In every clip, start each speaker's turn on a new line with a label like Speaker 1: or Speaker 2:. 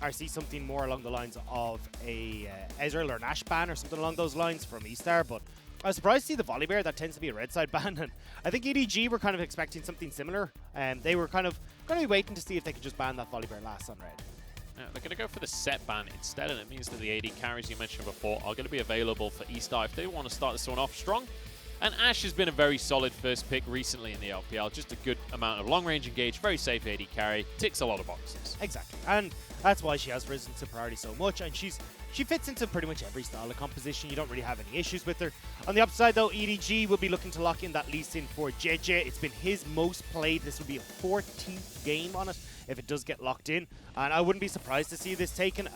Speaker 1: or see something more along the lines of a Ezreal or Nash ban or something along those lines from eStar, but I was surprised to see the Volibear. That tends to be a red side ban, and I think EDG were kind of expecting something similar, and they were kind of going to be waiting to see if they could just ban that Volibear last on red.
Speaker 2: Yeah, they're going to go for the set ban instead, and it means that the AD carries you mentioned before are going to be available for eStar if they want to start this one off strong. And Ashe has been a very solid first pick recently in the LPL. Just a good amount of long-range engage, very safe AD carry, ticks a lot of boxes.
Speaker 1: Exactly, and that's why she has risen to priority so much, and she fits into pretty much every style of composition. You don't really have any issues with her. On the upside though, EDG will be looking to lock in that Lee Sin for JJ. It's been his most played. This will be a 14th game on it if it does get locked in, and I wouldn't be surprised to see this taken.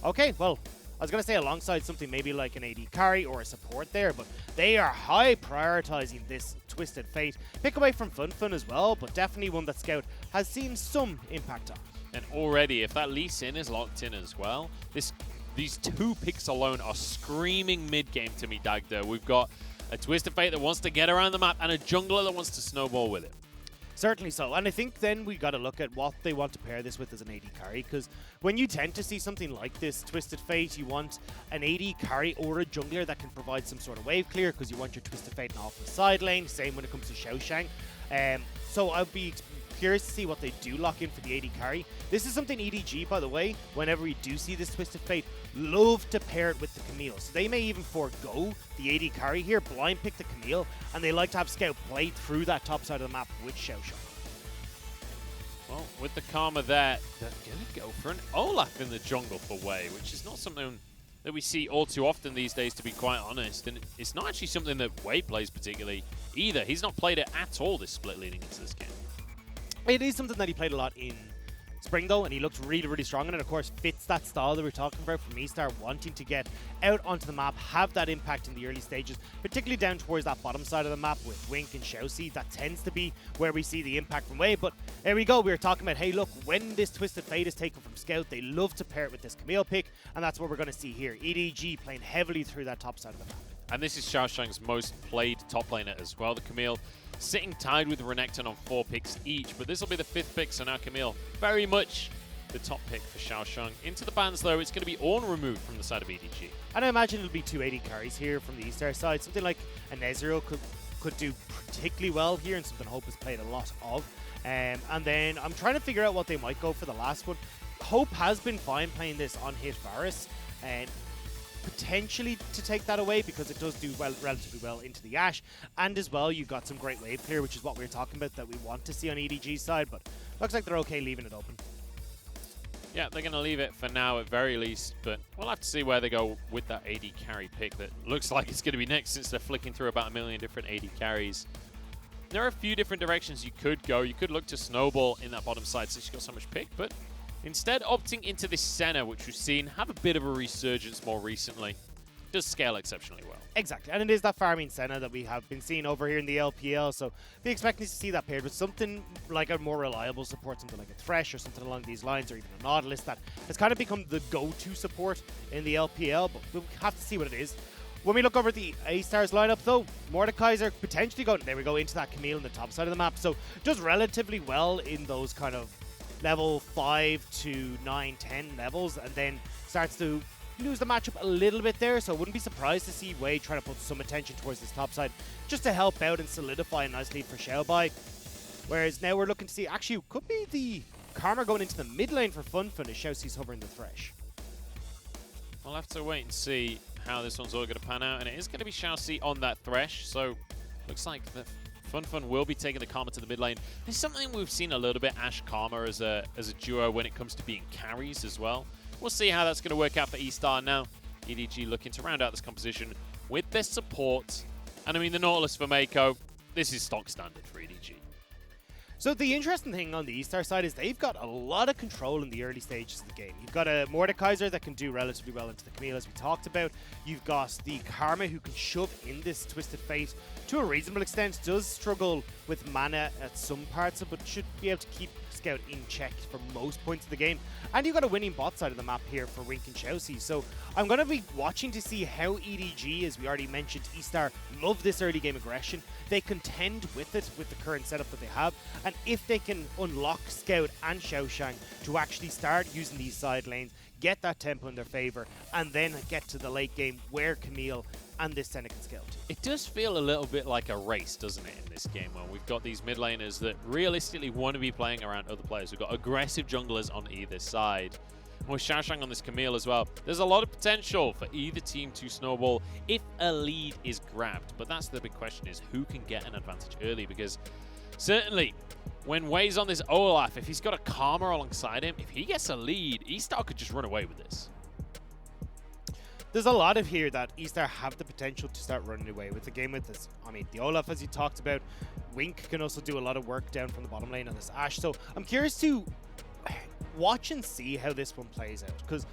Speaker 1: Okay, well, I was going to say alongside something maybe like an AD carry or a support there, but they are high prioritizing this Twisted Fate. Pick away from FunFun as well, but definitely one that Scout has seen some impact on.
Speaker 2: And already, if that Lee Sin is locked in as well, these two picks alone are screaming mid-game to me, Dagda. We've got a Twisted Fate that wants to get around the map and a jungler that wants to snowball with it.
Speaker 1: Certainly so, and I think then we got to look at what they want to pair this with as an AD carry, because when you tend to see something like this Twisted Fate, you want an AD carry or a jungler that can provide some sort of wave clear, because you want your Twisted Fate off the side lane. Same when it comes to Xiaoshang. So I'll be curious to see what they do lock in for the AD carry. This is something EDG, by the way, whenever we do see this Twisted Fate, love to pair it with the Camille. So they may even forego the AD carry here, blind pick the Camille, and they like to have Scout play through that top side of the map with Xiaoshang.
Speaker 2: Well, with the Karma there, they're going to go for an Olaf in the jungle for Wei, which is not something that we see all too often these days, to be quite honest. And it's not actually something that Wei plays particularly either. He's not played it at all this split leading into this game.
Speaker 1: It is something that he played a lot in Spring though, and he looks really, really strong, and it of course fits that style that we're talking about from eStar, wanting to get out onto the map, have that impact in the early stages, particularly down towards that bottom side of the map with Wink and Xiaoxi. That tends to be where we see the impact from Wei, but there we go. We were talking about, hey look, when this Twisted Fate is taken from Scout, they love to pair it with this Camille pick, and that's what we're going to see here. EDG playing heavily through that top side of the map.
Speaker 2: And this is Xiaoshang's most played top laner as well. The Camille sitting tied with Renekton on 4 picks each, but this will be the 5th pick, so now Camille very much the top pick for Xiaoshang. Into the bans though, it's going to be Ornn removed from the side of EDG.
Speaker 1: And I imagine it'll be 280 carries here from the eStar side. Something like an Ezreal could do particularly well here, and something Hope has played a lot of. And then I'm trying to figure out what they might go for the last one. Hope has been fine playing this on hit Varus, and potentially to take that away because it does do well, relatively well into the Ashe, and as well you've got some great wave clear, which is what we were talking about that we want to see on EDG's side, but looks like they're okay leaving it open.
Speaker 2: Yeah, they're going to leave it for now at very least, but we'll have to see where they go with that AD carry pick that looks like it's going to be next, since they're flicking through about 1 million different AD carries. There are a few different directions you could go. You could look to snowball in that bottom side since you've got so much pick, but instead opting into this Senna, which we've seen have a bit of a resurgence more recently, does scale exceptionally well.
Speaker 1: Exactly, and it is that farming Senna that we have been seeing over here in the LPL, so be expecting to see that paired with something like a more reliable support, something like a Thresh or something along these lines, or even a Nautilus that has kind of become the go-to support in the LPL, but we'll have to see what it is. When we look over the A-Stars lineup though, Mordekaiser potentially going, there we go, into that Camille on the top side of the map, so does relatively well in those kind of level 5 to 9, 10 levels, and then starts to lose the matchup a little bit there, so I wouldn't be surprised to see Wei try to put some attention towards this top side just to help out and solidify a nice lead for Xiaobai. Whereas now we're looking to see, actually, could be the Karma going into the mid lane for FunFun as Xiaoxi's hovering the Thresh.
Speaker 2: We'll have to wait and see how this one's all going to pan out, and it is going to be Xiaoxi on that Thresh, so looks like the FunFun will be taking the Karma to the mid lane. It's something we've seen a little bit Ashe Karma as a duo when it comes to being carries as well. We'll see how that's going to work out for eStar now. EDG looking to round out this composition with their support. And I mean, the Nautilus for Mako, this is stock standard for EDG.
Speaker 1: So the interesting thing on the eStar side is they've got a lot of control in the early stages of the game. You've got a Mordekaiser that can do relatively well into the Camille, as we talked about. You've got the Karma who can shove in this Twisted Fate to a reasonable extent. Does struggle with mana at some parts, but should be able to keep Scout in check for most points of the game. And you've got a winning bot side of the map here for Wink and Chelsea. So I'm going to be watching to see how EDG, as we already mentioned, eStar love this early game aggression. They contend with it with the current setup that they have. And if they can unlock Scout and Xiaoshang to actually start using these side lanes, get that tempo in their favor, and then get to the late game where Camille and this Senna can scale to.
Speaker 2: It does feel a little bit like a race, doesn't it, in this game, where we've got these mid laners that realistically want to be playing around other players. We've got aggressive junglers on either side. And with Xiaoshang on this Camille as well, there's a lot of potential for either team to snowball if a lead is grabbed. But that's the big question, is who can get an advantage early? Because certainly, when Wei's on this Olaf, if he's got a Karma alongside him, if he gets a lead, eStar could just run away with this.
Speaker 1: There's a lot of here that eStar have the potential to start running away with the game with this. I mean, the Olaf, as you talked about, Wink can also do a lot of work down from the bottom lane on this Ashe. So I'm curious to watch and see how this one plays out, because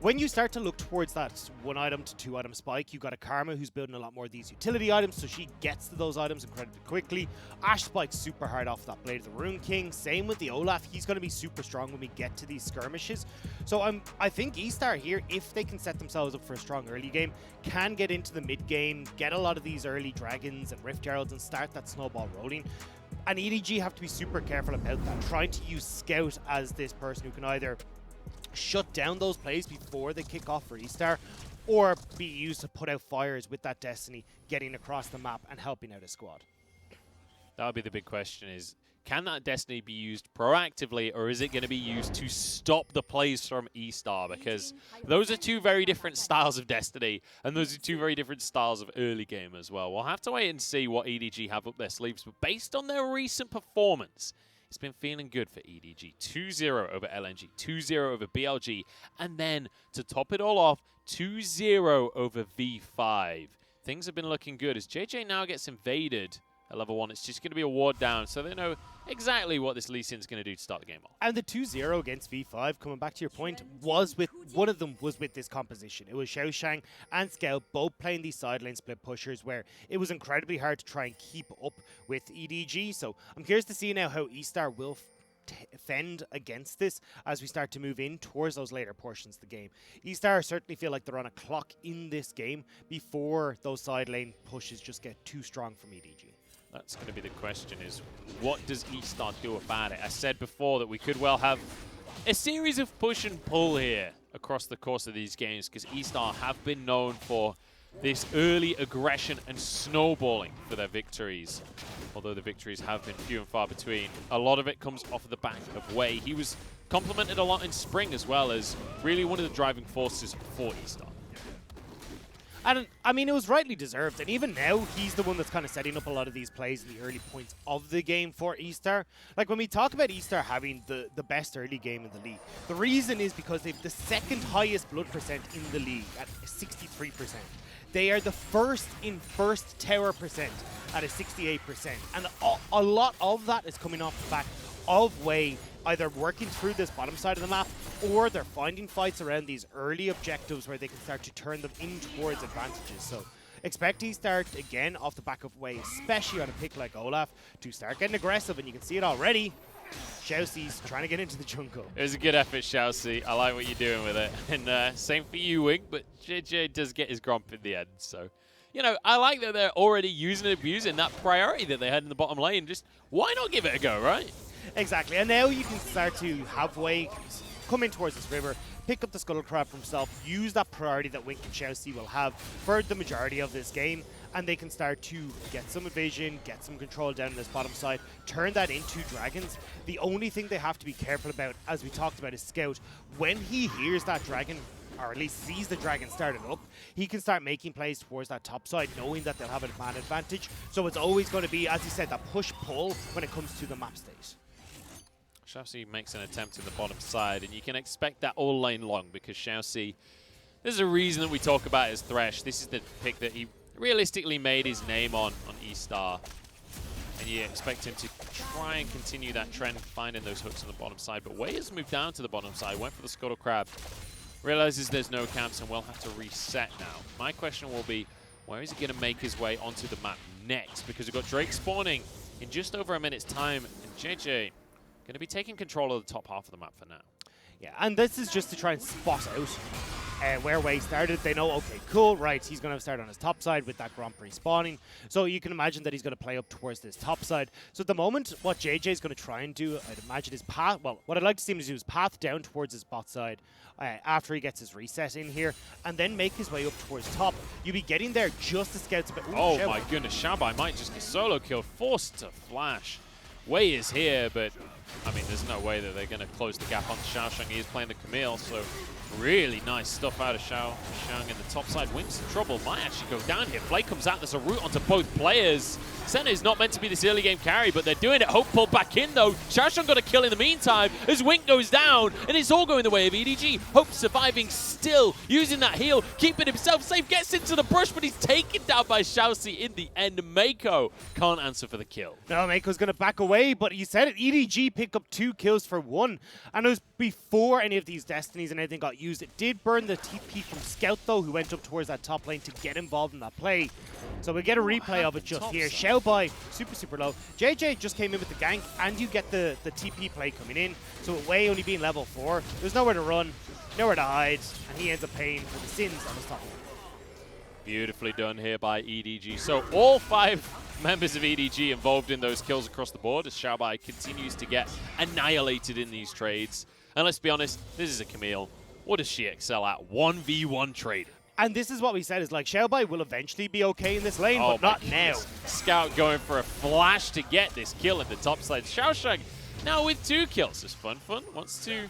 Speaker 1: when you start to look towards that 1 item to 2 item spike, you've got a Karma who's building a lot more of these utility items, so she gets to those items incredibly quickly. Ashe spikes super hard off that Blade of the Rune King. Same with the Olaf. He's going to be super strong when we get to these skirmishes. So I think eStar here, if they can set themselves up for a strong early game, can get into the mid game, get a lot of these early dragons and Rift Heralds and start that snowball rolling. And EDG have to be super careful about that, trying to use Scout as this person who can either shut down those plays before they kick off for eStar, or be used to put out fires with that Destiny getting across the map and helping out a squad.
Speaker 2: That would be the big question, is can that Destiny be used proactively, or is it going to be used to stop the plays from eStar? Because those are two very different styles of Destiny, and those are two very different styles of early game as well. We'll have to wait and see what EDG have up their sleeves, but based on their recent performance, it's been feeling good for EDG. 2-0 over LNG, 2-0 over BLG, and then to top it all off, 2-0 over V5. Things have been looking good as JJ now gets invaded at level 1. It's just going to be a ward down, so they know exactly what this Lee Sin's going to do to start the game off.
Speaker 1: And the 2-0 against V5, coming back to your point, was with one of them was with this composition. It was Xiaoshang and Scout both playing these side lane split pushers, where it was incredibly hard to try and keep up with EDG. So I'm curious to see now how eStar will fend against this as we start to move in towards those later portions of the game. eStar certainly feel like they're on a clock in this game before those side lane pushes just get too strong from EDG.
Speaker 2: That's going to be the question, is what does eStar do about it? I said before that we could well have a series of push and pull here across the course of these games, because eStar have been known for this early aggression and snowballing for their victories. Although the victories have been few and far between, a lot of it comes off of the back of Wei. He was complimented a lot in spring as well as really one of the driving forces for eStar.
Speaker 1: And I mean, it was rightly deserved. And even now, he's the one that's kind of setting up a lot of these plays in the early points of the game for eStar. Like when we talk about eStar having the best early game in the league, the reason is because they've the second highest blood percent in the league at 63%. They are the first in first tower percent at a 68%. And a lot of that is coming off the back of Wei either working through this bottom side of the map, or they're finding fights around these early objectives where they can start to turn them in towards advantages. So expect eStar again off the back of Wei, especially on a pick like Olaf, to start getting aggressive, and you can see it already. Xiaoxi's trying to get into the jungle.
Speaker 2: It was a good effort, Xiaoxi. I like what you're doing with it. And same for you, Wing, but JJ does get his grump in the end. So, you know, I like that they're already using and abusing that priority that they had in the bottom lane. Just why not give it a go, right?
Speaker 1: Exactly, and now you can start to have Wei come in towards this river, pick up the Scuttle Crab for himself, use that priority that Wink and Xiaoxi will have for the majority of this game, and they can start to get some evasion, get some control down in this bottom side, turn that into dragons. The only thing they have to be careful about, as we talked about, is Scout. When he hears that dragon, or at least sees the dragon started up, he can start making plays towards that top side, knowing that they'll have a man advantage. So it's always going to be, as you said, that push-pull when it comes to the map state.
Speaker 2: Xiaoxi makes an attempt in the bottom side, and you can expect that all lane long, because Xiaoxi, there's a reason that we talk about his Thresh. This is the pick that he realistically made his name on eStar, and you expect him to try and continue that trend, finding those hooks on the bottom side. But Wei has moved down to the bottom side, went for the Scuttle Crab, realizes there's no camps and will have to reset now. My question will be, where is he going to make his way onto the map next? Because we've got Drake spawning in just over a minute's time, and JJ going to be taking control of the top half of the map for now.
Speaker 1: Yeah, and this is just to try and spot out where Wei started. They know, okay, cool, right, he's going to start on his top side with that Grand Prix spawning. So you can imagine that he's going to play up towards this top side. So at the moment, what JJ is going to try and do, I'd imagine his path, well, what I'd like to see him do is path down towards his bot side after he gets his reset in here, and then make his way up towards top. You'll be getting there just to scout a bit.
Speaker 2: Oh my goodness, Xiaobai might just get solo killed, forced to flash. Wei is here, but I mean, there's no way that they're going to close the gap on Xiaosheng. He is playing the Camille, so really nice stuff out of Xiaosheng in the top side. Wing's in trouble, might actually go down here. Flake comes out, there's a route onto both players. Senna is not meant to be this early game carry, but they're doing it. Hope pulled back in though. Xiaosheng got a kill in the meantime as Wink goes down, and it's all going the way of EDG. Hope surviving still, using that heal, keeping himself safe, gets into the brush, but he's taken down by Xiaoxi in the end. Mako can't answer for the kill.
Speaker 1: No, Mako's going to back away, but you said it, EDG picked up 2 kills for 1, and it was before any of these Destinies and anything got used. It did burn the TP from Scout though, who went up towards that top lane to get involved in that play. So we get a replay of it just here. Xiaobai, super low. JJ just came in with the gank, and you get the TP play coming in. So with Wei only being level 4, there's nowhere to run, nowhere to hide, and he ends up paying for the sins on his top lane.
Speaker 2: Beautifully done here by EDG. So all 5 members of EDG involved in those kills across the board as Xiaobai continues to get annihilated in these trades. And let's be honest, this is a Camille. What does she excel at? 1v1 trading.
Speaker 1: And this is what we said, is like Xiaobai will eventually be okay in this lane, but not now.
Speaker 2: Scout going for a flash to get this kill in the top side. Xiaosheng now with 2 kills. As Fun wants to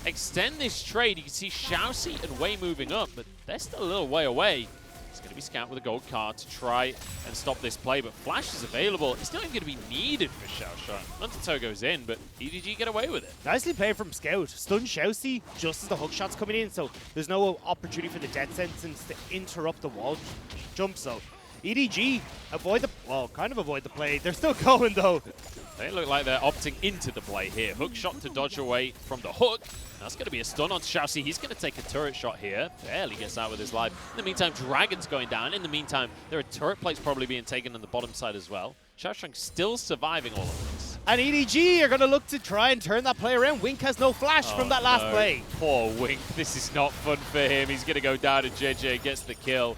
Speaker 2: extend this trade. You can see Xiaoxi and Wei moving up, but they're still a little way away. It's going to be Scout with a gold card to try and stop this play, but Flash is available. It's not even going to be needed for Xiaosheng. Nuntato goes in, but EDG get away with it.
Speaker 1: Nicely played from Scout. Stun Xiaoxi just as the hook shot's coming in, so there's no opportunity for the Death Sentence to interrupt the wall jump. So EDG avoid the play. They're still going though.
Speaker 2: They look like they're opting into the play here. Hook shot to dodge away from the hook. That's going to be a stun on Xiaoxi. He's going to take a turret shot here. Barely gets out with his life. In the meantime, Dragon's going down. In the meantime, there are turret plates probably being taken on the bottom side as well. Xiaosheng still surviving all of this.
Speaker 1: And EDG are going to look to try and turn that play around. Wink has no flash from that last play.
Speaker 2: Poor Wink. This is not fun for him. He's going to go down, and JJ gets the kill.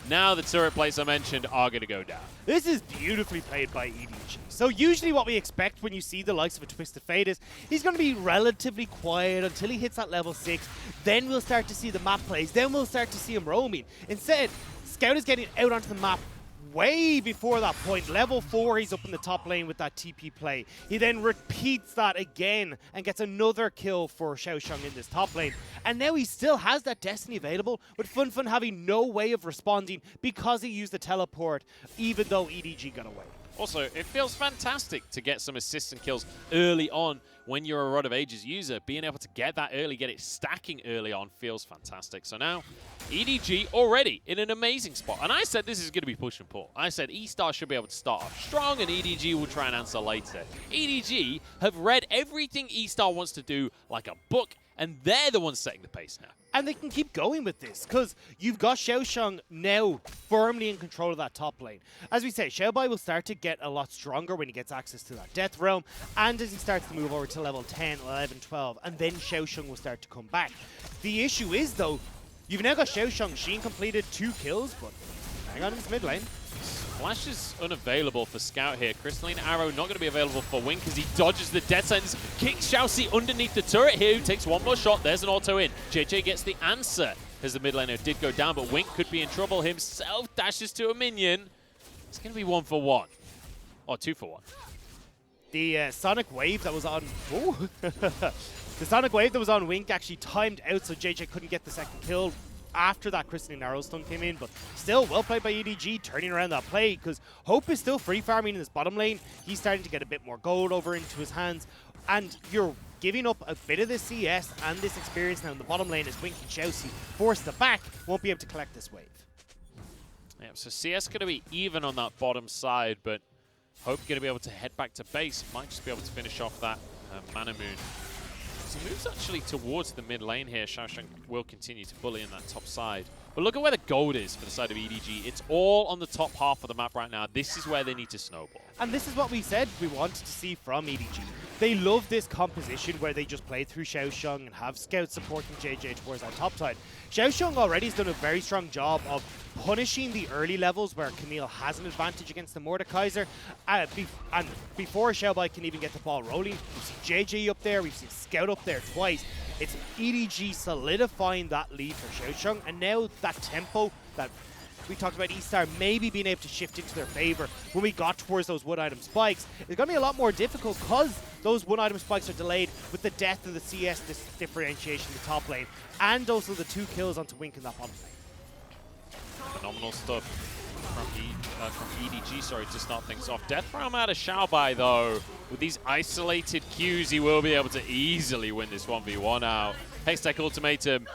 Speaker 2: Now the turret plates I mentioned are going to go down.
Speaker 1: This is beautifully played by EDG. So usually what we expect when you see the likes of a Twisted Fate is he's going to be relatively quiet until he hits that level 6. Then we'll start to see the map plays. Then we'll start to see him roaming. Instead, Scout is getting out onto the map way before that point. Level 4, he's up in the top lane with that TP play. He then repeats that again and gets another kill for Xiaosheng in this top lane. And now he still has that Destiny available, with Fun having no way of responding because he used the teleport, even though EDG got away.
Speaker 2: Also, it feels fantastic to get some assists and kills early on when you're a Rod of Ages user. Being able to get that early, get it stacking early on feels fantastic. So now, EDG already in an amazing spot. And I said this is going to be push and pull. I said eStar should be able to start off strong and EDG will try and answer later. EDG have read everything eStar wants to do like a book, and they're the ones setting the pace now.
Speaker 1: And they can keep going with this, because you've got Xiaosheng now firmly in control of that top lane. As we say, Xiaobai will start to get a lot stronger when he gets access to that Death Realm, and as he starts to move over to level 10, 11, 12, and then Xiaosheng will start to come back. The issue is, though, you've now got Xiaosheng. Sheen completed 2 kills, but hang on in his mid lane.
Speaker 2: Flash is unavailable for Scout here. Crystalline Arrow not going to be available for Wink as he dodges the Death Sentence. Kicks Xiaoxi underneath the turret here, who takes one more shot. There's an auto in. JJ gets the answer as the mid laner did go down, but Wink could be in trouble himself. Dashes to a minion. It's going to be 1 for 1. Or 2 for 1.
Speaker 1: The Sonic Wave that was on... Ooh. The Sonic Wave that was on Wink actually timed out so JJ couldn't get the second kill after that Crystalline Arrow stun came in, but still well played by EDG, turning around that play, because Hope is still free farming in this bottom lane. He's starting to get a bit more gold over into his hands, and you're giving up a bit of the CS and this experience now in the bottom lane as Wink and Xiaoxi, forced to back, won't be able to collect this wave.
Speaker 2: Yeah, so CS going to be even on that bottom side, but Hope going to be able to head back to base. Might just be able to finish off that Mana Moon. So moves actually towards the mid lane here. Xiaosheng will continue to bully in that top side. But look at where the gold is for the side of EDG. It's all on the top half of the map right now. This is where they need to snowball.
Speaker 1: And this is what we said we wanted to see from EDG. They love this composition where they just play through Xiaosheng and have scouts supporting JJ towards that top side. Xiaosheng already has done a very strong job of punishing the early levels where Camille has an advantage against the Mordekaiser. And before Xiaobai can even get the ball rolling, we've seen JJ up there, we've seen Scout up there twice. It's EDG solidifying that lead for Xiaosheng, and now that tempo that we talked about eStar maybe being able to shift into their favor when we got towards those one item spikes. It's going to be a lot more difficult because those one item spikes are delayed with the death of the CS differentiation in the top lane, and also the 2 kills onto Wink in that bottom lane.
Speaker 2: Phenomenal stuff from EDG, sorry, to start things off. Death Realm out of Xiaobai, though. With these isolated Qs, he will be able to easily win this 1v1 out. Hextech Ultimatum,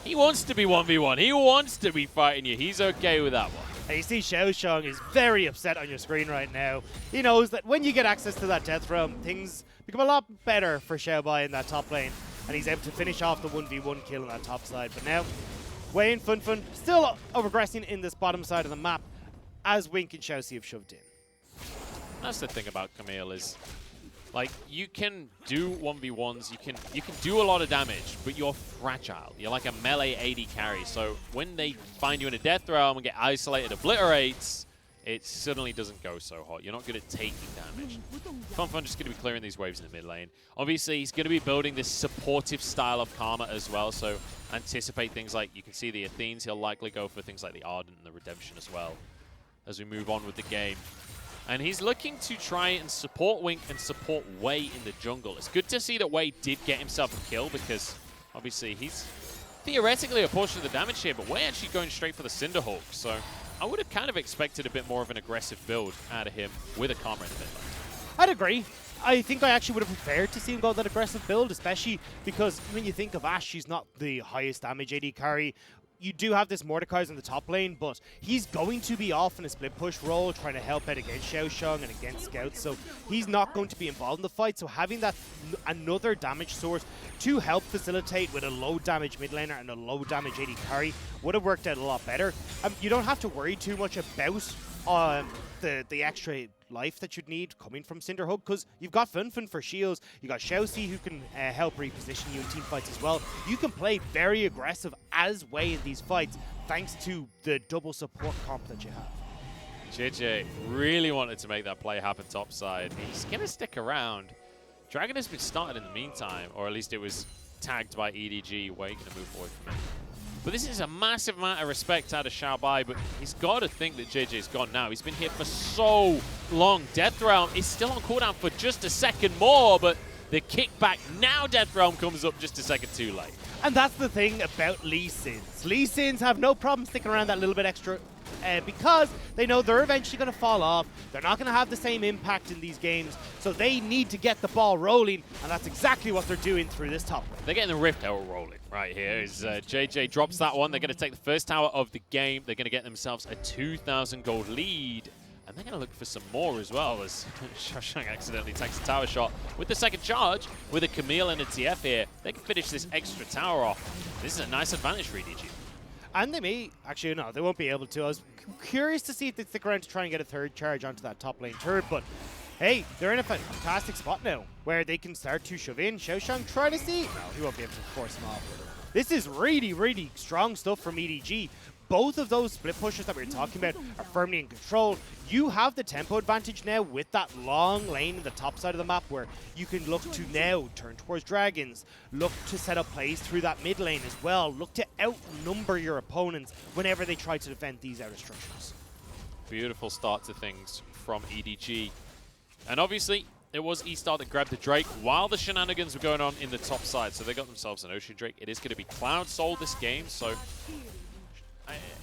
Speaker 2: he wants to be 1v1. He wants to be fighting you. He's okay with that one.
Speaker 1: And you see Xiaosheng is very upset on your screen right now. He knows that when you get access to that Death Realm, things become a lot better for Xiaobai in that top lane. And he's able to finish off the 1v1 kill on that top side. But now, Wayne Funfun still progressing in this bottom side of the map as Wink and Xiaoxi have shoved in.
Speaker 2: That's the thing about Camille is, like, you can do 1v1s, you can do a lot of damage, but you're fragile. You're like a melee AD carry, so when they find you in a Death Realm and get isolated obliterates, it suddenly doesn't go so hot. You're not good at taking damage. Funfun just going to be clearing these waves in the mid lane. Obviously, he's going to be building this supportive style of Karma as well, so anticipate things like, you can see the Athenes, he'll likely go for things like the Ardent and the Redemption as well as we move on with the game. And he's looking to try and support Wink and support Wei in the jungle. It's good to see that Wei did get himself a kill because obviously he's theoretically a portion of the damage here, but Wei actually going straight for the Cinderhawk. So I would have kind of expected a bit more of an aggressive build out of him with a Karma in the mid lane.
Speaker 1: I'd agree. I think I actually would have preferred to see him go that aggressive build, especially because when you think of Ashe, she's not the highest damage AD carry. You do have this Mordekaiser in the top lane, but he's going to be off in a split push role, trying to help out against Xiaosheng and against Scouts, so he's not going to be involved in the fight. So having that another damage source to help facilitate with a low damage mid laner and a low damage AD carry would have worked out a lot better. You don't have to worry too much about the extra life that you'd need coming from Cinderhug, because you've got Funfun for shields, you got Xiaoxi who can help reposition you in team fights as well. You can play very aggressive as Wei in these fights thanks to the double support comp that you have.
Speaker 2: JJ really wanted to make that play happen topside. He's going to stick around. Dragon has been started in the meantime, or at least it was tagged by EDG. Wei going to move forward from it. But this is a massive amount of respect out of Xiaobai, but he's got to think that JJ's gone now. He's been here for so long. Death Realm is still on cooldown for just a second more, but the kickback, now Death Realm comes up just a second too late.
Speaker 1: And that's the thing about Lee Sins. Lee Sins have no problem sticking around that little bit extra because they know they're eventually going to fall off. They're not going to have the same impact in these games, so they need to get the ball rolling, and that's exactly what they're doing through this top lane.
Speaker 2: They're getting the Rift Tower rolling right here. As JJ drops that one, they're going to take the first tower of the game. They're going to get themselves a 2,000 gold lead, and they're going to look for some more as well, as Xiaosheng accidentally takes a tower shot. With the second charge, with a Camille and a TF here, they can finish this extra tower off. This is a nice advantage for EDG.
Speaker 1: And they may, actually no, they won't be able to. I was curious to see if they stick around to try and get a third charge onto that top lane turret, but hey, they're in a fantastic spot now where they can start to shove in. Xiaosheng, try to see. No, he won't be able to force him off. This is really, really strong stuff from EDG. Both of those split pushes that we were talking about are firmly in control. You have the tempo advantage now with that long lane in the top side of the map where you can look to now turn towards dragons, look to set up plays through that mid lane as well, look to outnumber your opponents whenever they try to defend these outer structures.
Speaker 2: Beautiful start to things from EDG. And obviously, it was eStar that grabbed the Drake while the shenanigans were going on in the top side. So they got themselves an Ocean Drake. It is going to be Cloud Soul this game, so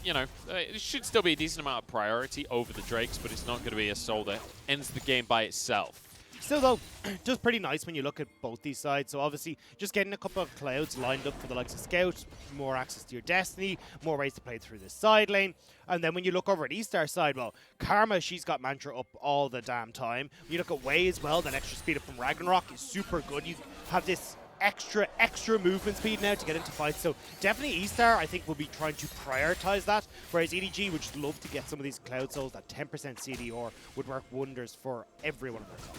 Speaker 2: you know, it should still be a decent amount of priority over the Drakes, but it's not going to be a soul that ends the game by itself.
Speaker 1: Still, though, just pretty nice when you look at both these sides. So obviously, just getting a couple of clouds lined up for the likes of Scout, more access to your Destiny, more ways to play through the side lane. And then when you look over at eStar side, well, Karma, she's got Mantra up all the damn time. When you look at Wei as well, that extra speed up from Ragnarok is super good. You have this extra movement speed now to get into fights. So definitely eStar, I think, will be trying to prioritize that, whereas EDG would just love to get some of these Cloud Souls. That 10% CDR would work wonders for every one of their comp.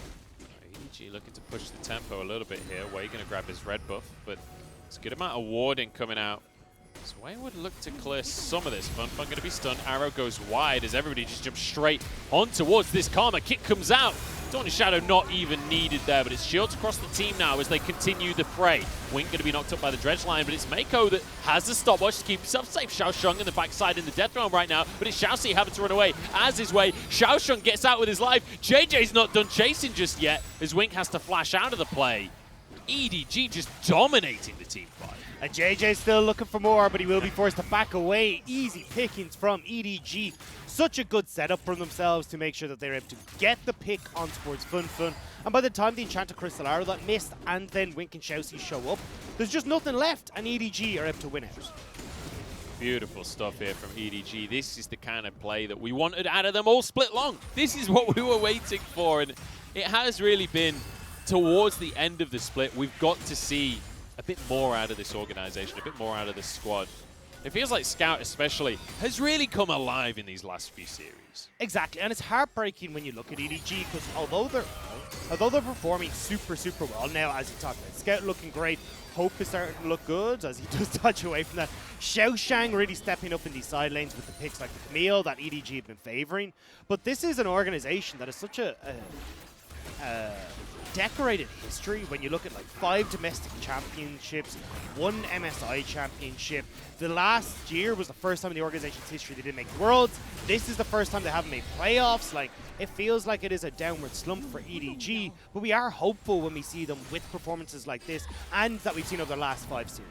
Speaker 2: EDG looking to push the tempo a little bit here. Wei going to grab his red buff, but it's a good amount of warding coming out. So Wei would look to clear some of this. FunFun going to be stunned. Arrow goes wide as everybody just jumps straight on towards this Karma. Kick comes out. Dawn of Shadow not even needed there, but it's shields across the team now as they continue the fray. Wink going to be knocked up by the Dredge line, but it's Mako that has the stopwatch to keep himself safe. Xiaosheng in the backside in the death realm right now, but it's Xiaoxi having to run away as his Wei. Xiaosheng gets out with his life. JJ's not done chasing just yet as Wink has to flash out of the play. EDG just dominating the team fight.
Speaker 1: And JJ's still looking for more, but he will be forced to back away. Easy pickings from EDG. Such a good setup from themselves to make sure that they're able to get the pick on towards FunFun. And by the time the Enchanted Crystal Arrow that missed and then Wink and Xiaoxi show up, there's just nothing left, and EDG are able to win it.
Speaker 2: Beautiful stuff here from EDG. This is the kind of play that we wanted out of them all split long. This is what we were waiting for, and it has really been towards the end of the split. We've got to see a bit more out of this organization, a bit more out of this squad. It feels like Scout especially has really come alive in these last few series.
Speaker 1: Exactly, and it's heartbreaking when you look at EDG because although they're performing super well now, as you talked about, Scout looking great, Hope is starting to look good as he does dodge away from that. Xiaosheng really stepping up in these side lanes with the picks like the Camille that EDG have been favoring. But this is an organization that is such a decorated history when you look at like 5 domestic championships, 1 MSI championship. The last year was the first time in the organization's history they didn't make Worlds. This is the first time they haven't made playoffs. Like, it feels like it is a downward slump for EDG, but we are hopeful when we see them with performances like this and that we've seen over the last 5 series.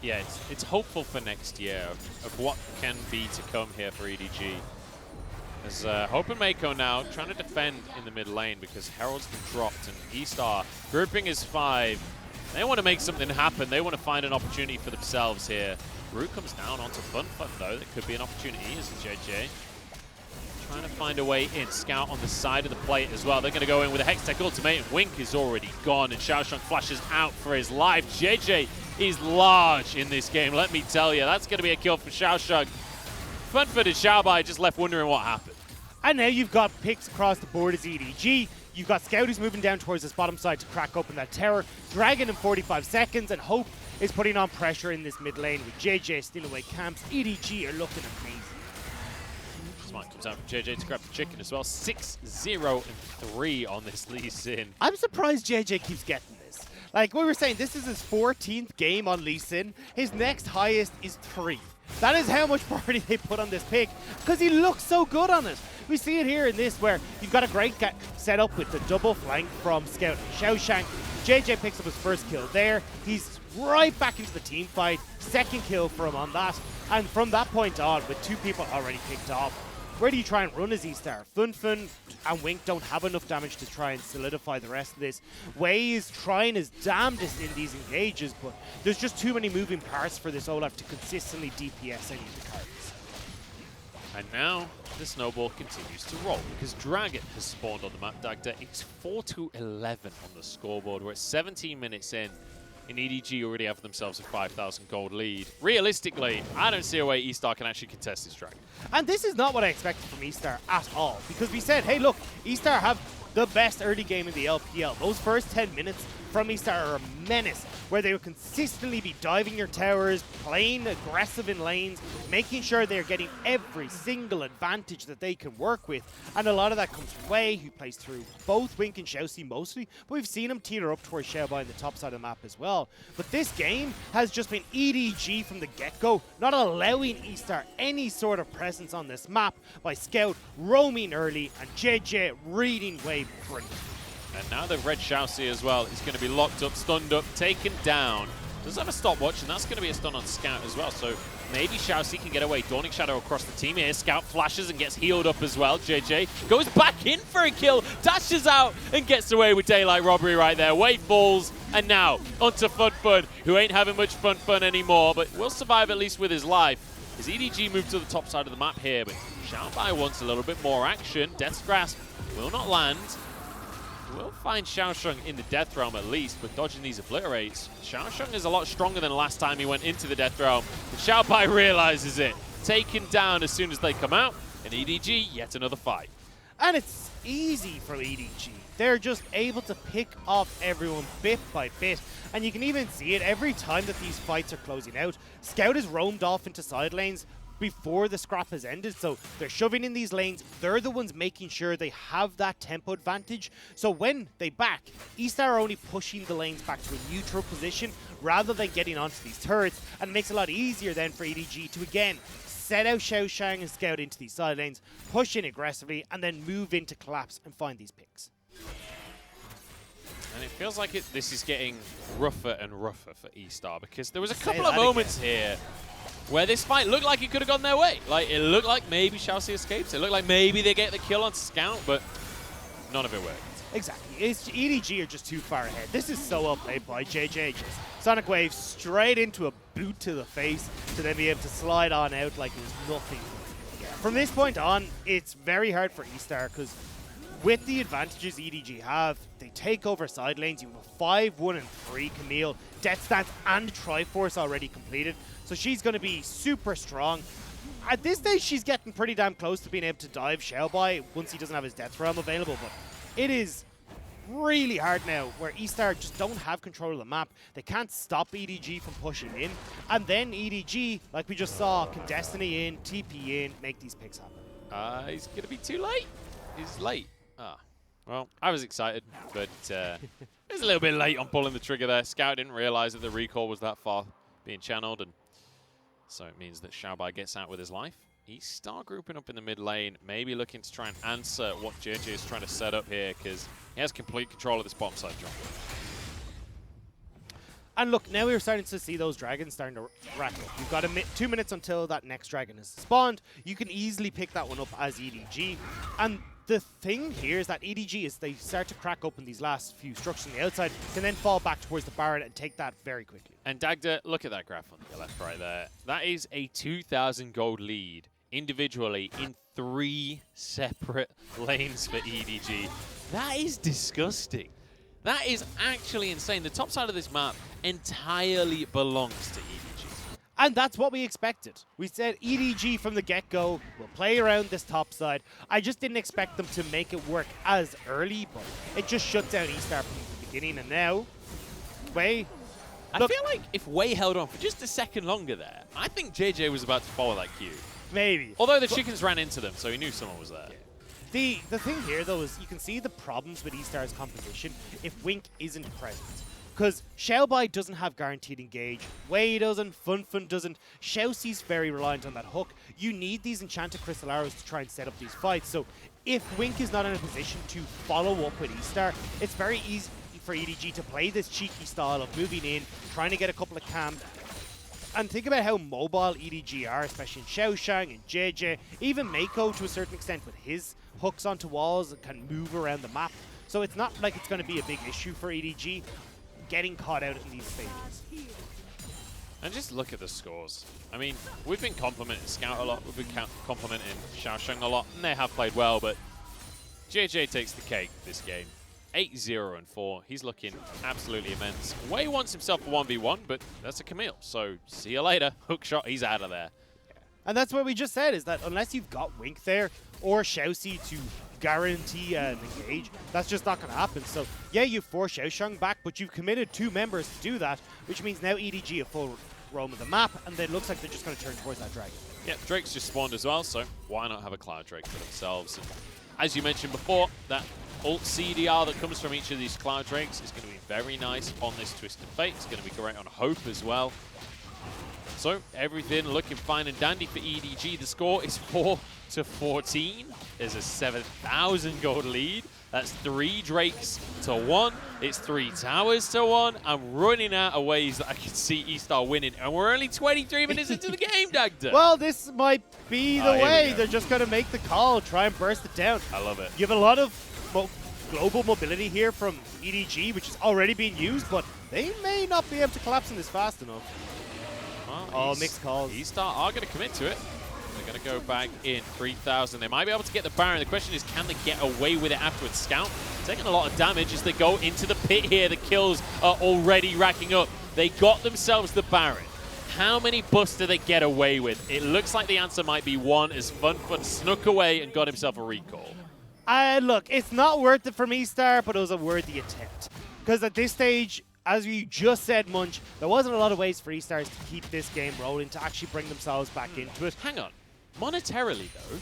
Speaker 2: Yeah, it's hopeful for next year of what can be to come here for EDG. As Hope and Mako now trying to defend in the mid lane because Herald's been dropped and eStar grouping is 5. They want to make something happen. They want to find an opportunity for themselves here. Root comes down onto FunFun though. That could be an opportunity as JJ trying to find a way in. Scout on the side of the plate as well. They're going to go in with a Hextech ultimate. Wink is already gone and Xiaosheng flashes out for his life. JJ is large in this game, let me tell you. That's going to be a kill for Xiaosheng. FunFun and Xiaobai just left wondering what happened.
Speaker 1: And now you've got picks across the board as EDG. You've got Scout who's moving down towards this bottom side to crack open that tower. Dragon in 45 seconds, and Hope is putting on pressure in this mid lane with JJ stealing away camps. EDG are looking amazing.
Speaker 2: Smart comes out from JJ to grab the chicken as well. 6-0-3 on this Lee Sin.
Speaker 1: I'm surprised JJ keeps getting this. Like we were saying, this is his 14th game on Lee Sin. His next highest is 3. That is how much priority they put on this pick because he looks so good on it. We see it here in this where you've got a great setup with the double flank from Scout and Xiaosheng. JJ picks up his first kill there. He's right back into the team fight. Second kill for him on that. And from that point on, with 2 people already picked off, where do you try and run as eStar? FunFun and Wink don't have enough damage to try and solidify the rest of this. Wei is trying his damnedest in these engages, but there's just too many moving parts for this Olaf to consistently DPS any of the cards.
Speaker 2: And now the snowball continues to roll because Dragon has spawned on the map. Dagda, it's 4-11 on the scoreboard. We're at 17 minutes in. EDG already have themselves a 5,000 gold lead. Realistically, I don't see a way eStar can actually contest this Dragon.
Speaker 1: And this is not what I expected from eStar at all, because we said, hey look, eStar have the best early game in the LPL. Those first 10 minutes from eStar are a menace, where they will consistently be diving your towers, playing aggressive in lanes, making sure they're getting every single advantage that they can work with. And a lot of that comes from Wei, who plays through both Wink and Xiaoxi mostly, but we've seen him teeter up towards Xiaobai on the top side of the map as well. But this game has just been EDG from the get-go, not allowing eStar any sort of presence on this map by Scout roaming early and JJ reading Wei brilliantly.
Speaker 2: And now the red Xiaoxi as well is going to be locked up, stunned up, taken down. Does have a stopwatch, and that's going to be a stun on Scout as well. So maybe Xiaoxi can get away. Dawning Shadow across the team here. Scout flashes and gets healed up as well. JJ goes back in for a kill, dashes out and gets away with daylight robbery right there. Wei falls, and now onto FunFun, who ain't having much FunFun anymore, but will survive at least with his life. His EDG moved to the top side of the map here, but Xiaobai wants a little bit more action. Death's Grasp will not land. will find Xiaosheng in the Death Realm at least, but dodging these obliterates. Xiaosheng is a lot stronger than last time he went into the Death Realm. And Xiaobai realizes it. Taken down as soon as they come out. And EDG, yet another fight.
Speaker 1: And it's easy for EDG. They're just able to pick off everyone bit by bit. And you can even see it every time that these fights are closing out. Scout is roamed off into side lanes before the scrap has ended, so they're shoving in these lanes. They're the ones making sure they have that tempo advantage. So when they back, eStar are only pushing the lanes back to a neutral position rather than getting onto these turrets, and it makes it a lot easier then for EDG to again set out Xiaosheng and Scout into these side lanes, push in aggressively, and then move into collapse and find these picks.
Speaker 2: And it feels like this is getting rougher and rougher for eStar, because there was a couple of moments here where this fight looked like it could have gone their way. Like, it looked like maybe Xiaoxi escapes. It looked like maybe they get the kill on Scout, but none of it worked.
Speaker 1: Exactly. EDG are just too far ahead. This is so well played by JJ. Just Sonic Wave straight into a boot to the face to then be able to slide on out like it was nothing. Yeah. From this point on, it's very hard for eStar because with the advantages EDG have, they take over side lanes. You have a 5-1 and 3 Camille, Death Stance and Triforce already completed. So she's going to be super strong. At this stage, she's getting pretty damn close to being able to dive Xiaobai once he doesn't have his Death Realm available. But it is really hard now where eStar just don't have control of the map. They can't stop EDG from pushing in. And then EDG, like we just saw, can Destiny in, TP in, make these picks happen.
Speaker 2: He's going to be too late. He's late. Well, I was excited, but it was a little bit late on pulling the trigger there. Scout didn't realize that the recall was that far being channeled, and so it means that Xiaobai gets out with his life. eStar grouping up in the mid lane, maybe looking to try and answer what JJ is trying to set up here, because he has complete control of this bottom side jungle.
Speaker 1: And look, now we're starting to see those dragons starting to rack up. You've got 2 minutes until that next dragon is spawned. You can easily pick that one up as EDG. And the thing here is that EDG, as they start to crack open these last few structures on the outside, can then fall back towards the Baron and take that very quickly.
Speaker 2: And Dagda, look at that graph on your left right there. That is a 2,000 gold lead individually in 3 separate lanes for EDG. That is disgusting. That is actually insane. The top side of this map entirely belongs to EDG.
Speaker 1: And that's what we expected. We said EDG from the get-go will play around this top side. I just didn't expect them to make it work as early, but it just shut down eStar from the beginning. And now, Wei,
Speaker 2: I feel like if Wei held on for just a second longer there, I think JJ was about to follow that cue.
Speaker 1: Maybe.
Speaker 2: Although the chickens ran into them, so he knew someone was there.
Speaker 1: Yeah. The thing here, though, is you can see the problems with eStar's composition if Wink isn't present. Because Xiaobai doesn't have guaranteed engage, Wei doesn't, Funfun doesn't, Xiaoxi's very reliant on that hook. You need these enchanted crystal arrows to try and set up these fights. So if Wink is not in a position to follow up with eStar, it's very easy for EDG to play this cheeky style of moving in, trying to get a couple of camps. And think about how mobile EDG are, especially in Xiaosheng and JJ, even Mako to a certain extent with his hooks onto walls and can move around the map. So it's not like it's going to be a big issue for EDG getting caught out in these stages.
Speaker 2: And just look at the scores. I mean, we've been complimenting Scout a lot, we've been complimenting Xiaosheng a lot, and they have played well, but JJ takes the cake this game. 8-0 and 4. He's looking absolutely immense. Wei wants himself a 1v1, but that's a Camille. So see you later. Hook shot, he's out of there.
Speaker 1: And that's what we just said, is that unless you've got Wink there or Xiaoxi to guarantee an engage, that's just not going to happen. So yeah, you've forced Xiaosheng back, but you've committed 2 members to do that, which means now EDG have full roam of the map, and then it looks like they're just going to turn towards that dragon. Yeah,
Speaker 2: Drake's just spawned as well, so why not have a Cloud Drake for themselves? And as you mentioned before, that ult CDR that comes from each of these Cloud Drakes is going to be very nice on this Twisted Fate. It's going to be great on Hope as well. So everything looking fine and dandy for EDG. The score is 4-14. There's a 7,000 gold lead. That's 3 Drakes to 1. It's 3 towers to 1. I'm running out of ways that I can see eStar winning. And we're only 23 minutes into the game, Dagda.
Speaker 1: Well, this might be the way. They're just going to make the call, try and burst it down.
Speaker 2: I love it.
Speaker 1: You have a lot of global mobility here from EDG, which is already being used, but they may not be able to collapse in this fast enough.
Speaker 2: Well,
Speaker 1: mixed calls.
Speaker 2: eStar are going to commit to it. They're going to go back in 3,000. They might be able to get the Baron. The question is, can they get away with it afterwards? Scout taking a lot of damage as they go into the pit here. The kills are already racking up. They got themselves the Baron. How many buffs do they get away with? It looks like the answer might be one, as FunFun snuck away and got himself a recall.
Speaker 1: Look, it's not worth it for eStar, but it was a worthy attempt. Because at this stage, as you just said, Munch, there wasn't a lot of ways for eStars to keep this game rolling, to actually bring themselves back into it.
Speaker 2: Hang on. Monetarily, though,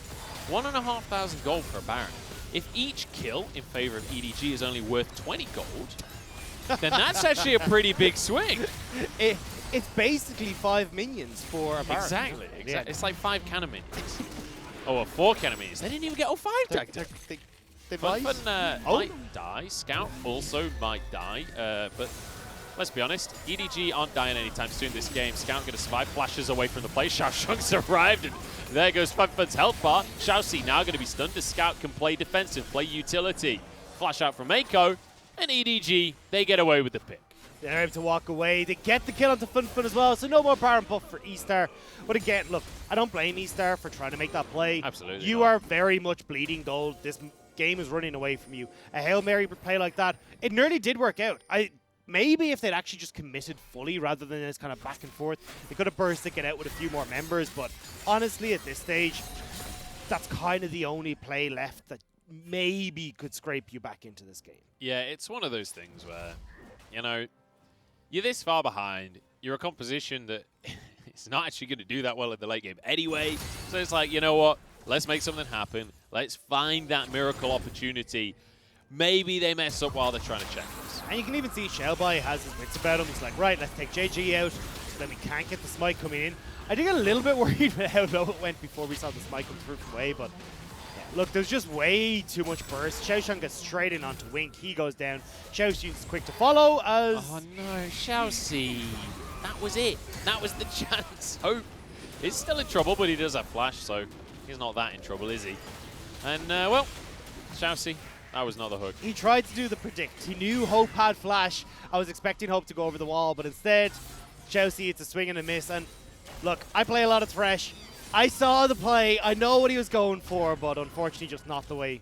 Speaker 2: 1,500 gold for a Baron. If each kill in favor of EDG is only worth 20 gold, then that's actually a pretty big swing.
Speaker 1: It's basically 5 minions for a Baron.
Speaker 2: Exactly.
Speaker 1: Yeah.
Speaker 2: It's like 5 cannon minions. Or 4 cannon minions. They didn't even get all 5 tagged.
Speaker 1: They
Speaker 2: might die. Scout also might die. But let's be honest, EDG aren't dying anytime soon this game. Scout going to survive. Flashes away from the play. Xiaoshung's arrived, and there goes FunFun's health bar. Xiaoxi now going to be stunned. The Scout can play defensive, play utility. Flash out from Mako, and EDG, they get away with the pick.
Speaker 1: They're able to walk away. They get the kill onto FunFun as well, so no more Baron buff for eStar. But again, look, I don't blame eStar for trying to make that play.
Speaker 2: Absolutely
Speaker 1: You
Speaker 2: not.
Speaker 1: are very much bleeding gold. This game is running away from you. A Hail Mary play like that, it nearly did work out. Maybe if they'd actually just committed fully rather than this kind of back and forth, they could have burst it out with a few more members. But honestly, at this stage, that's kind of the only play left that maybe could scrape you back into this game.
Speaker 2: Yeah, it's one of those things where, you know, you're this far behind. You're a composition that it's not actually going to do that well in the late game anyway. So it's like, you know what? Let's make something happen. Let's find that miracle opportunity. Maybe they mess up while they're trying to check this.
Speaker 1: And you can even see Shelby has his wits about him. He's like, right, let's take JG out so then we can't get the smite coming in. I did get a little bit worried with how low it went before we saw the smite come through from Way, but yeah, look, there's just way too much burst. Xiaoshang gets straight in onto Wink. He goes down. Xiaoxing's quick to follow as...
Speaker 2: Oh no, Xiaoxi. That was it. That was the chance. Hope is still in trouble, but he does have flash, so he's not that in trouble, is he? And, well, Xiaoxi, that was not the hook.
Speaker 1: He tried to do the predict. He knew Hope had flash. I was expecting Hope to go over the wall, but instead, Xiaoxi, it's a swing and a miss. And look, I play a lot of Thresh. I saw the play. I know what he was going for, but unfortunately just not the way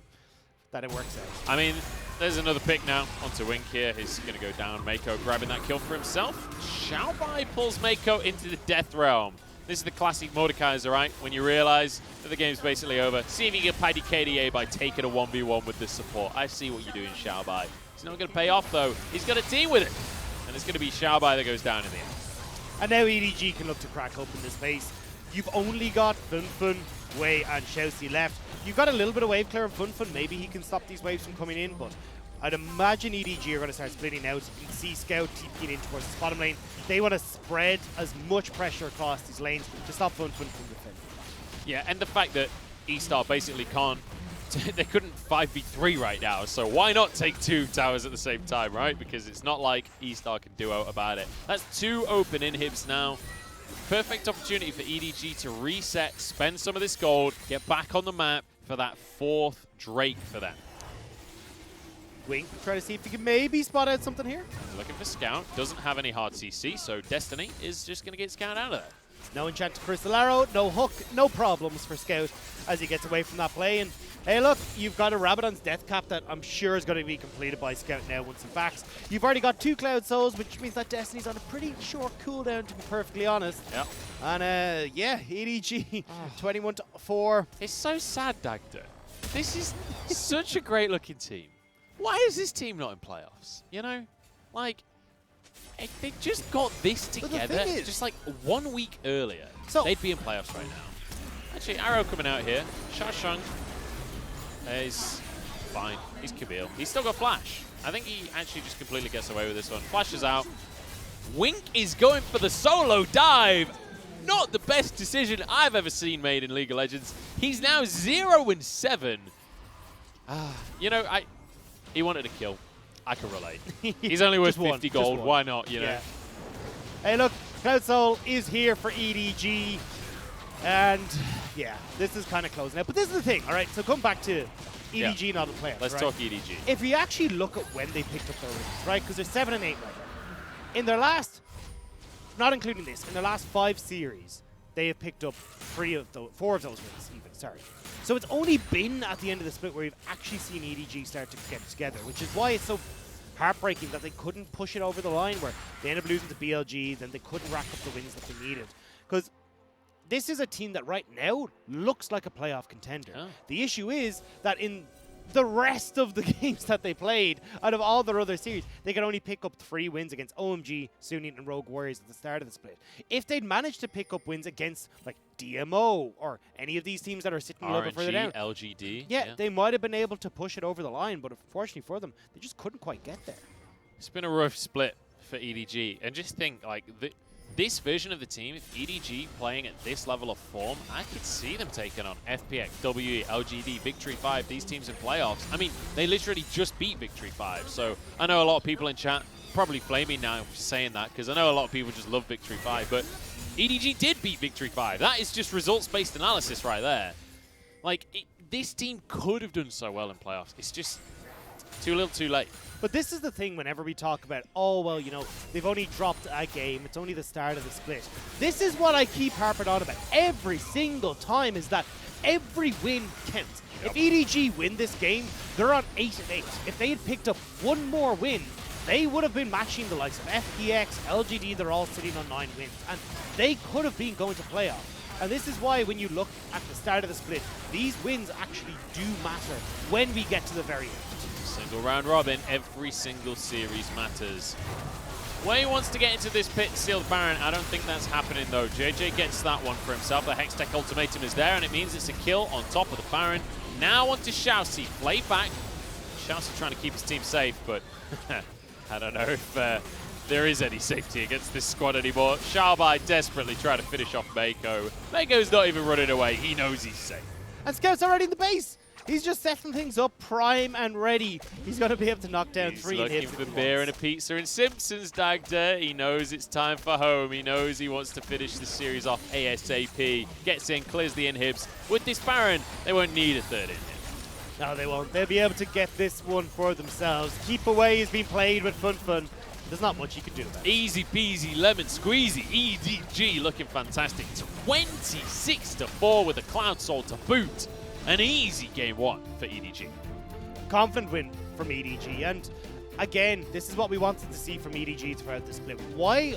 Speaker 1: that it works out.
Speaker 2: I mean, there's another pick now onto Wink here. He's going to go down. Mako grabbing that kill for himself. Xiaobai pulls Mako into the death realm. This is the classic Mordekaiser, right? When you realize that the game's basically over. See if you can get KDA by taking a 1v1 with this support. I see what you're doing, Xiaobai. It's not going to pay off, though. He's got a team with it. And it's going to be Xiaobai that goes down in the end.
Speaker 1: And now EDG can look to crack open this space. You've only got FunFun, Wei, and Xiaoxi left. You've got a little bit of wave clear on FunFun. Maybe he can stop these waves from coming in, but I'd imagine EDG are going to start splitting out. You can see Scout TPing in towards the bottom lane. They want to spread as much pressure across these lanes to stop FunFun from defending.
Speaker 2: Yeah, and the fact that eStar basically can't, they couldn't 5v3 right now, so why not take 2 towers at the same time, right? Because it's not like eStar can do out about it. That's 2 open inhibs now. Perfect opportunity for EDG to reset, spend some of this gold, get back on the map for that 4th Drake for them.
Speaker 1: Wink, try to see if he can maybe spot out something here.
Speaker 2: Looking for Scout, doesn't have any hard CC, so Destiny is just going to get Scout out of there.
Speaker 1: No enchanted Crystal Arrow, no hook, no problems for Scout as he gets away from that play. And hey, look, you've got a Rabadon's Death Cap that I'm sure is going to be completed by Scout now once it backs. You've already got 2 Cloud Souls, which means that Destiny's on a pretty short cooldown, to be perfectly honest.
Speaker 2: Yep.
Speaker 1: And yeah, EDG 21-4.
Speaker 2: It's so sad, Dagda. This is such a great looking team. Why is this team not in playoffs? You know, like, they just got this together just like 1 week earlier. So they'd be in playoffs right now. Actually, Arrow coming out here. Xiaoshang is fine. He's Kabeel. He's still got flash. I think he actually just completely gets away with this one. Flashes out. Wink is going for the solo dive. Not the best decision I've ever seen made in League of Legends. He's now 0-7. You know, he wanted a kill. I can relate. He's only worth 50 gold. Why not, you know?
Speaker 1: Yeah. Hey, look, Cloud Soul is here for EDG. And, yeah, this is kind of closing out. But this is the thing, all right? So come back to EDG, not a player.
Speaker 2: Let's talk EDG.
Speaker 1: If you actually look at when they picked up their wins, right? Because they're 7 and 8 right now. In their last, not including this, in their last 5 series, they have picked up 4 of those wins, even. Sorry. So it's only been at the end of the split where we've actually seen EDG start to get together, which is why it's so heartbreaking that they couldn't push it over the line, where they ended up losing to BLG, then they couldn't rack up the wins that they needed. Because this is a team that right now looks like a playoff contender.
Speaker 2: Oh.
Speaker 1: The issue is that in the rest of the games that they played, out of all their other series, they could only pick up 3 wins against OMG, Sunny, and Rogue Warriors at the start of the split. If they'd managed to pick up wins against like DMO or any of these teams that are sitting a little bit further down,
Speaker 2: LGD.
Speaker 1: yeah, they might have been able to push it over the line, but unfortunately for them, they just couldn't quite get there.
Speaker 2: It's been a rough split for EDG, and just think like this version of the team, if EDG playing at this level of form, I could see them taking on FPX, WE, LGD, Victory 5, these teams in playoffs. I mean, they literally just beat Victory 5, so I know a lot of people in chat probably flame me now for saying that, because I know a lot of people just love Victory 5, but EDG did beat Victory 5. That is just results-based analysis right there. Like, this team could have done so well in playoffs. It's just too little too late.
Speaker 1: But this is the thing whenever we talk about, oh, well, you know, they've only dropped a game. It's only the start of the split. This is what I keep harping on about every single time, is that every win counts. If EDG win this game, they're on 8-8. If they had picked up one more win, they would have been matching the likes of FPX, LGD. They're all sitting on 9 wins. And they could have been going to playoff. And this is why when you look at the start of the split, these wins actually do matter when we get to the very end.
Speaker 2: Single round robin, every single series matters. Way wants to get into this pit, steal the Baron. I don't think that's happening though. JJ gets that one for himself. The Hextech ultimatum is there, and it means it's a kill on top of the Baron. Now on to Shousey, play back. Shousey trying to keep his team safe, but I don't know if there is any safety against this squad anymore. Shalbai desperately trying to finish off Mako. Mako's not even running away. He knows he's safe.
Speaker 1: And Scout's already in the base. He's just setting things up, prime and ready. He's going to be able to knock down 3 hits.
Speaker 2: He's looking for beer and a pizza in Simpsons, Dagda. He knows it's time for home. He knows he wants to finish the series off ASAP. Gets in, clears the inhibs. With this Baron, they won't need a 3rd inhib.
Speaker 1: No, they won't. They'll be able to get this one for themselves. Keep away is being played with Fun. There's not much you can do about it.
Speaker 2: Easy peasy, lemon squeezy. EDG looking fantastic. 26-4 with a Cloud Soul to boot. An easy game 1 for EDG.
Speaker 1: Confident win from EDG, and again, this is what we wanted to see from EDG throughout the split. Why